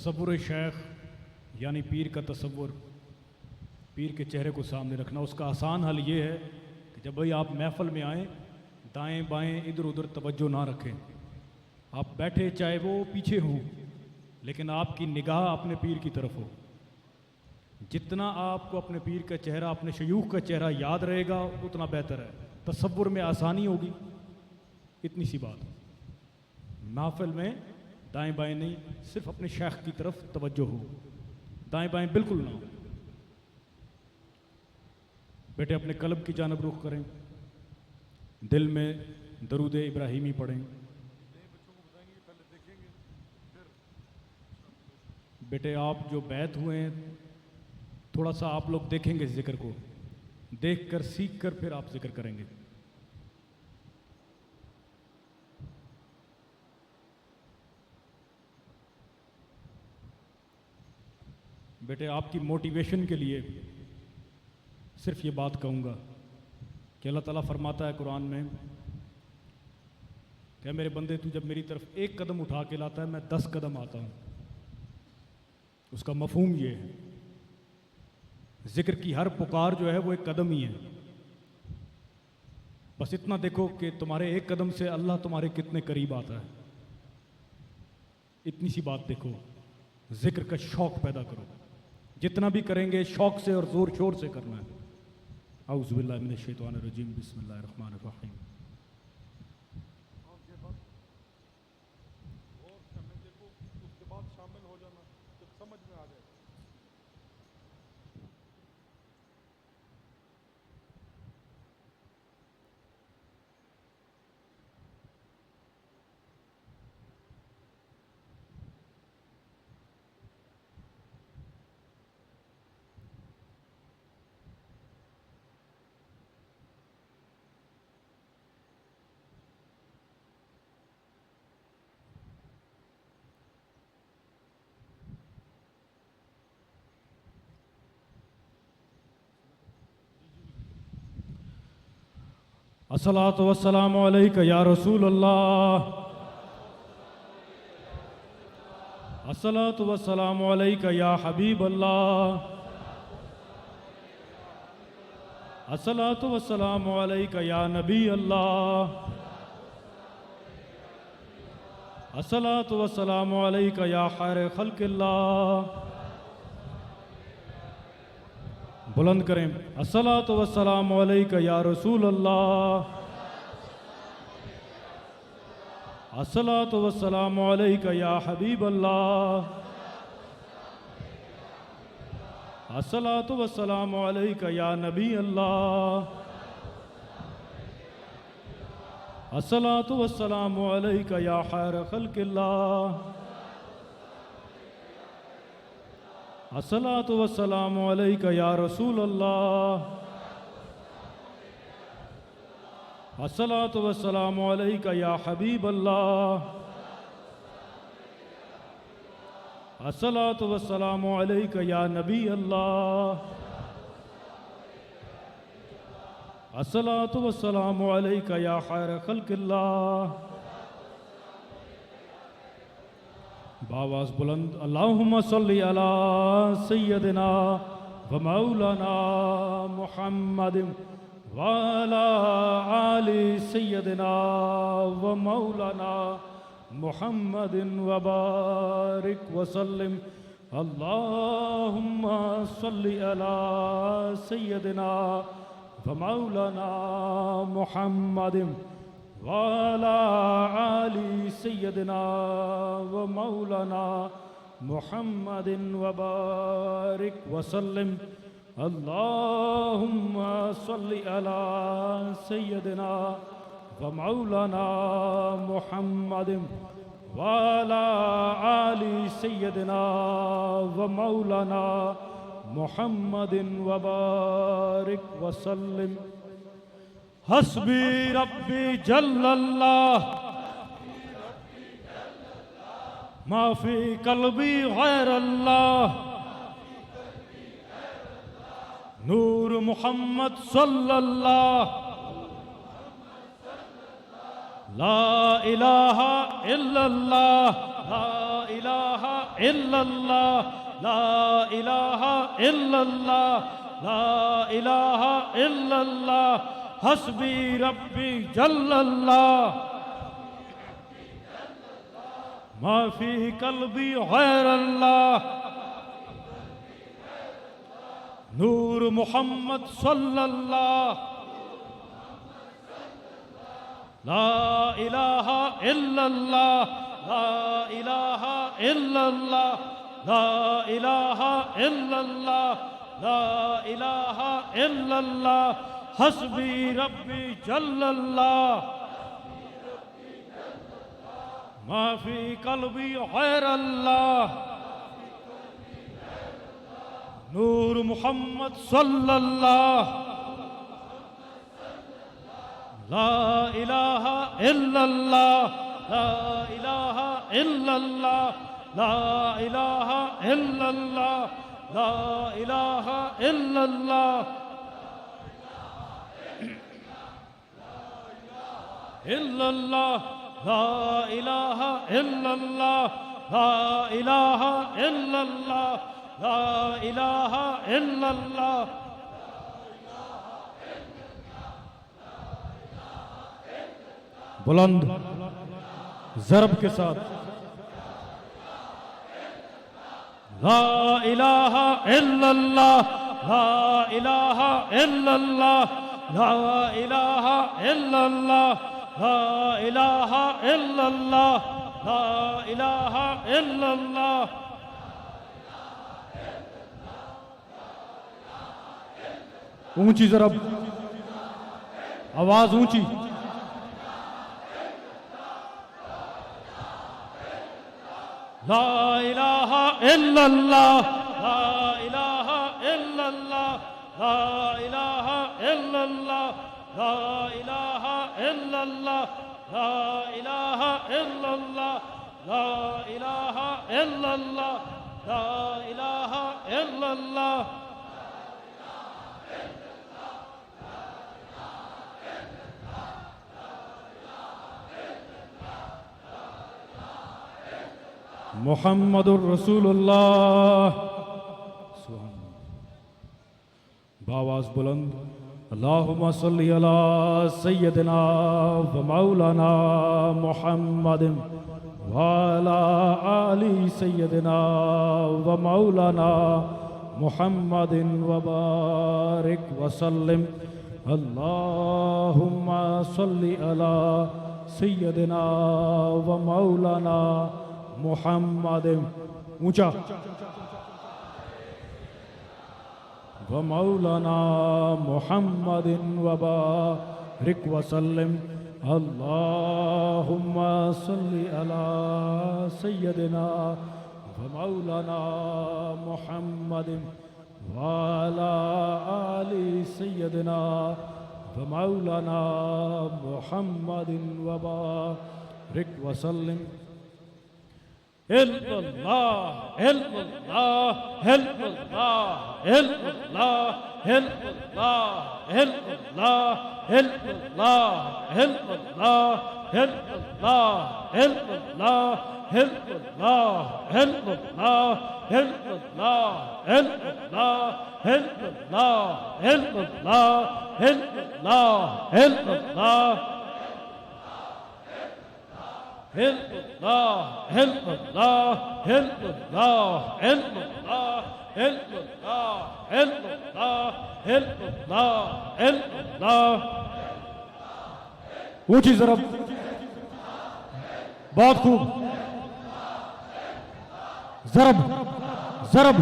تصور شیخ یعنی پیر کا تصور، پیر کے چہرے کو سامنے رکھنا، اس کا آسان حل یہ ہے کہ جب بھائی آپ محفل میں آئیں دائیں بائیں ادھر ادھر توجہ نہ رکھیں، آپ بیٹھے چاہے وہ پیچھے ہوں لیکن آپ کی نگاہ اپنے پیر کی طرف ہو۔ جتنا آپ کو اپنے پیر کا چہرہ، اپنے شیوخ کا چہرہ یاد رہے گا اتنا بہتر ہے، تصور میں آسانی ہوگی۔ اتنی سی بات، محفل میں دائیں بائیں نہیں، صرف اپنے شیخ کی طرف توجہ ہو، دائیں بائیں بالکل نہ ہو۔ بیٹے اپنے قلب کی جانب رخ کریں، دل میں درود ابراہیمی پڑھیں۔ بیٹے آپ جو بیعت ہوئے ہیں تھوڑا سا آپ لوگ دیکھیں گے، ذکر کو دیکھ کر سیکھ کر پھر آپ ذکر کریں گے۔ بیٹے آپ کی موٹیویشن کے لیے صرف یہ بات کہوں گا کہ اللہ تعالیٰ فرماتا ہے قرآن میں کہ میرے بندے تو جب میری طرف ایک قدم اٹھا کے لاتا ہے میں 10 قدم آتا ہوں۔ اس کا مفہوم یہ ہے، ذکر کی ہر پکار جو ہے وہ ایک قدم ہی ہے۔ بس اتنا دیکھو کہ تمہارے ایک قدم سے اللہ تمہارے کتنے قریب آتا ہے، اتنی سی بات دیکھو۔ ذکر کا شوق پیدا کرو، جتنا بھی کریں گے شوق سے اور زور شور سے کرنا ہے۔ اعوذ باللہ من الشیطان الرجیم، بسم اللہ الرحمن الرحیم۔ الصلاۃ والسلام علیک یا رسول اللہ، الصلاۃ والسلام علیک یا حبیب اللہ، الصلاۃ والسلام علیک یا نبی اللہ، الصلاۃ والسلام علیک یا خیر خلق اللہ۔ بلند کریں، الصلاۃ والسلام علیک یا رسول اللہ، الصلاۃ والسلام علیک یا حبیب اللہ، الصلاۃ والسلام علیک یا نبی اللہ، الصلاۃ والسلام علیک یا خیر خلق اللہ، الصلاۃ والسلام علیک یا رسول اللہ، الصلاۃ والسلام علیک یا حبیب اللہ، الصلاۃ والسلام علیک یا نبی اللہ، الصلاۃ والسلام علیک یا خیر خلق اللہ۔ بآواز بلند، اللہم صلی علی سیدنا و مولانا محمد وعلی آل سیدنا و مولانا محمد وبارک وسلم۔ اللہم صلی علی سیدنا و مولانا محمد وعلی آل سیدنا و مولانا محمد وبارک وسلم۔ اللہم صلی علی سیدنا و مولانا محمد وعلی آل سیدنا و مولانا محمد وبارک وسلم۔ حسبی ربی جل اللہ ما فی قلبی غیر اللہ، نور محمد صلی اللہ لا الہ الا اللہ لا الہ الا اللہ لا الہ الا اللہ لا الہ الا اللہ حسبی ربی جل اللہ ما فی قلبی غیر اللہ نور محمد صلی اللہ لا الہ الا اللہ لا الہ الا اللہ لا الہ الا اللہ لا الہ الا اللہ حسبی ربی جل اللہ ما فی قلبی غیر اللہ نور محمد صلی اللہ لا الہ الا اللہ لا الہ الا اللہ لا الہ الا اللہ لا الہ الا اللہ الا اللہ لا الہ الا اللہ لا الہ الا اللہ لا الہ الا اللہ بلند ضرب کے ساتھ لا الہ الا اللہ لا الہ الا اللہ لا الہ الا اللہ لا الہ الا اللہ لا الہ الا اللہ اونچی ضرب آواز اونچی لا الہ الا اللہ لا الہ الا اللہ لا الہ الا اللہ لا الہ الا اللہ لا الہ الا اللہ لا الہ الا اللہ لا الہ الا اللہ محمد الرسول اللہ باواز بلند اللہم صلی علی سیدنا و مولانا محمد وعلا آل سیدنا و مولانا محمد وبارک وسلم اللہم صلی علی سیدنا و مولانا محمد اونچا و مولانا محمد وبارک وسلم اللہم صلی علی سیدنا و مولانا محمد وعلا آل سیدنا و مولانا محمد وبارک وسلم الا اللہ الا اللہ الا اللہ الا اللہ الا اللہ الا اللہ الا اللہ الا اللہ الا اللہ الا اللہ الا اللہ الا اللہ الا اللہ الا اللہ الا اللہ Allah, Allah, Allah, Allah, Allah, Allah. اونچی ضرب بہت خوب ضرب ضرب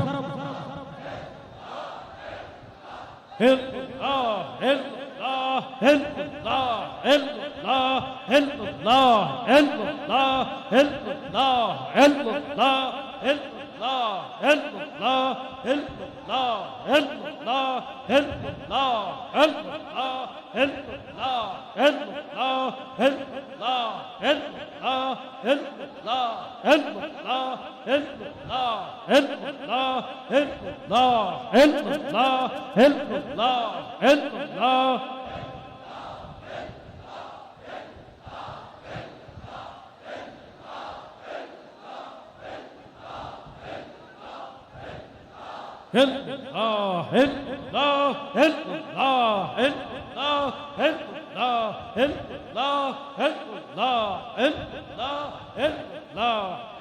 illallah, illallah, illallah, illallah, illallah, illallah, illallah, illallah, illallah.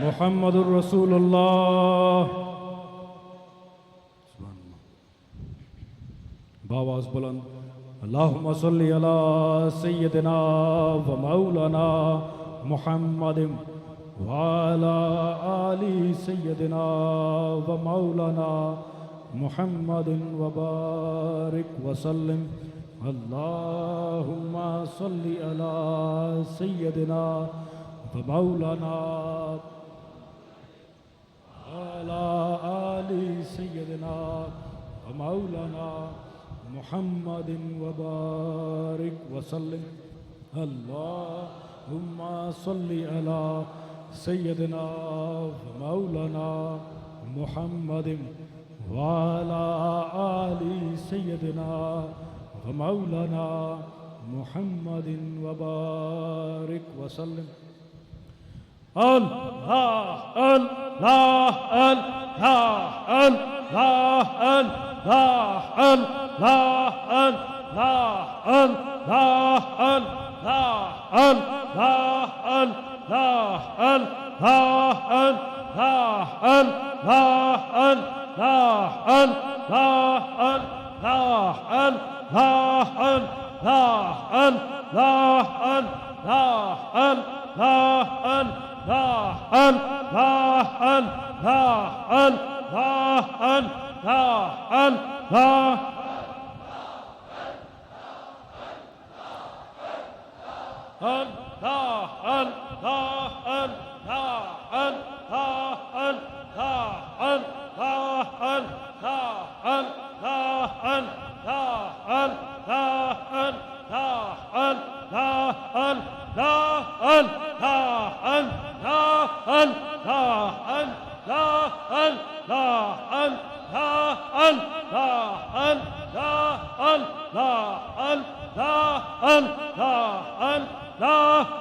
محمد رسول اللہ باواز بلند اللہم صلی علی سیدنا و مولانا محمد وعلی آل سیدنا و مولانا محمد وبارک وسلم اللہم صلی علی سیدنا و مولانا وعلى آل سيدنا ومولانا محمد وبارك وسلم اللهم صل على سيدنا ومولانا محمد وعلى آل سيدنا ومولانا محمد وبارك وسلم اللہ اللہ اللہ اللہ اللہ اللہ اللہ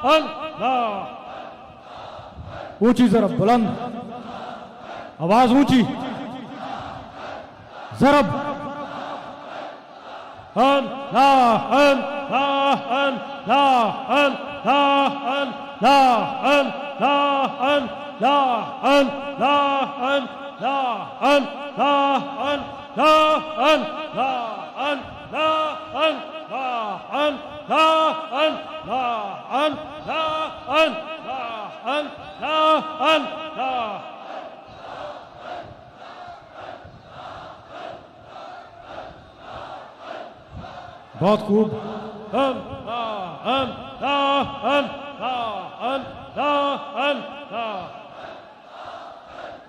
اللہ اونچی ضرب بلند آواز اونچی ضرب اللہ اللہ اللہ اللہ اللہ اللہ اللہ اللہ بہت خوب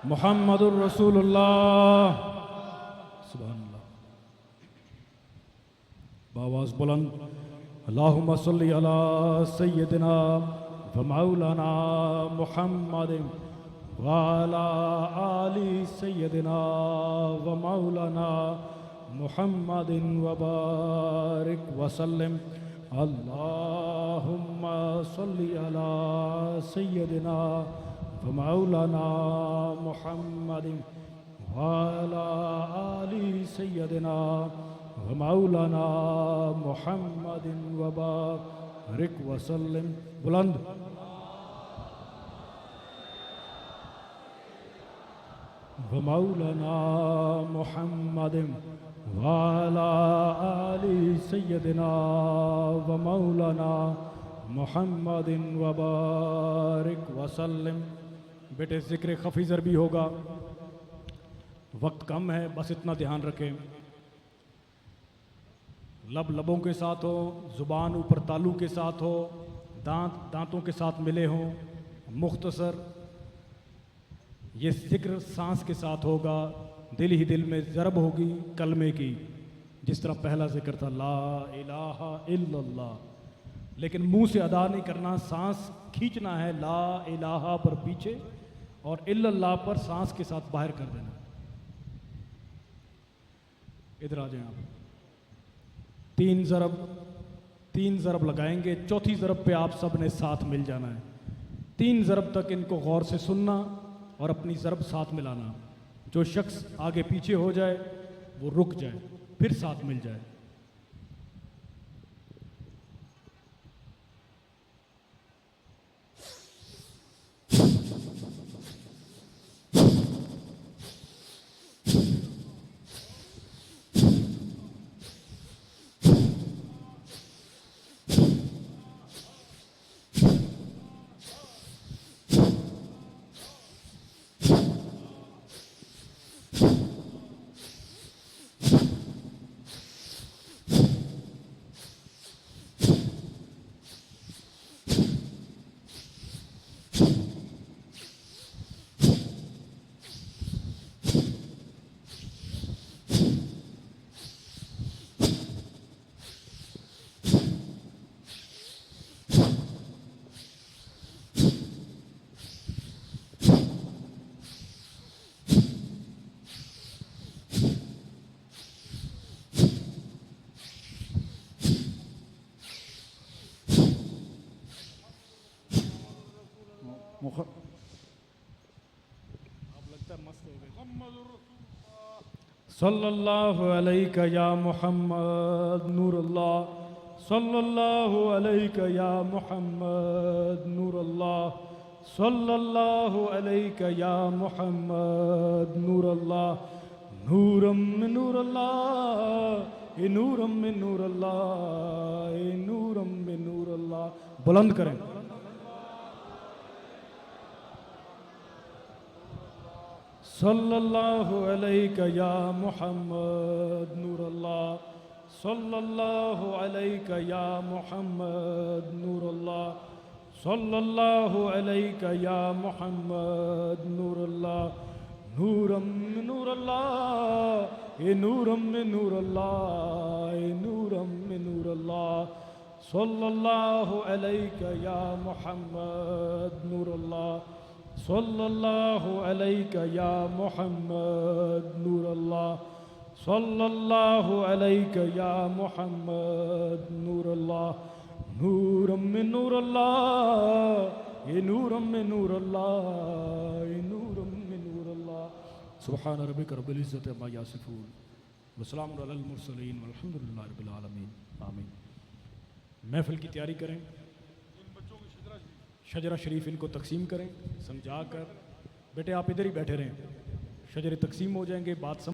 محمد الرسول اللہ سبحان اللہ باواز بلند اللہم صلی علی سیدنا و مولانا محمد وعلی آل سیدنا و مولانا محمد وبارک وسلم اللہم صلی علی سیدنا و مولانا محمد وعلی آل سیدنا و مولانا محمد وبارک وسلم بلند و مولانا محمد وعلى آل سيدنا ومولانا محمد وبارک وسلم بیٹے ذکر خفی ضربی ہوگا وقت کم ہے بس اتنا دھیان رکھیں لب لبوں کے ساتھ ہو زبان اوپر تالو کے ساتھ ہو دانت دانتوں کے ساتھ ملے ہوں مختصر یہ ذکر سانس کے ساتھ ہوگا دل ہی دل میں ضرب ہوگی کلمے کی جس طرح پہلا ذکر تھا لا الہ الا اللہ لیکن منہ سے ادا نہیں کرنا سانس کھینچنا ہے لا الہ پر پیچھے اور الا اللہ پر سانس کے ساتھ باہر کر دینا. ادھر آ جائیں آپ. 3 ضرب لگائیں گے. چوتھی ضرب پہ آپ سب نے ساتھ مل جانا ہے. 3 ضرب تک ان کو غور سے سننا اور اپنی ضرب ساتھ ملانا. جو شخص آگے پیچھے ہو جائے وہ رک جائے, پھر ساتھ مل جائے. صلی اللہ علیہ یا محمد نور اللہ. صلی اللہ علیہ یا محمد نور اللہ. صلی اللہ علیہ یا محمد نور اللہ. نورم من نور اللہ, اے نورم من نور اللہ, اے نورم من نور اللہ. بلند کریں. صلی اللہ علیہ یا محمد نور اللہ. صلی اللہ علیہ یا محمد نور اللہ. صلی اللہ علیہ یا محمد نور اللہ. نورم من نور اللہ, اے نورم من نور اللہ, اے نورم من نور اللہ. صلی اللہ علیہ یا محمد نور اللہ. صلی اللہ علیہ یا محمد نور اللہ. صلی اللہ علیہ یا محمد نور اللہ. نورم من نور اللہ, اے نورم من نور اللہ, اے نورم من نور اللہ. سبحان ربک رب العزت عما یصفون وسلام علی المرسلین والحمد للہ رب العالمین. آمین. محفل کی تیاری کریں. شجرہ شریف ان کو تقسیم کریں سمجھا کر. بیٹے آپ ادھر ہی بیٹھے رہیں, شجرے تقسیم ہو جائیں گے. بات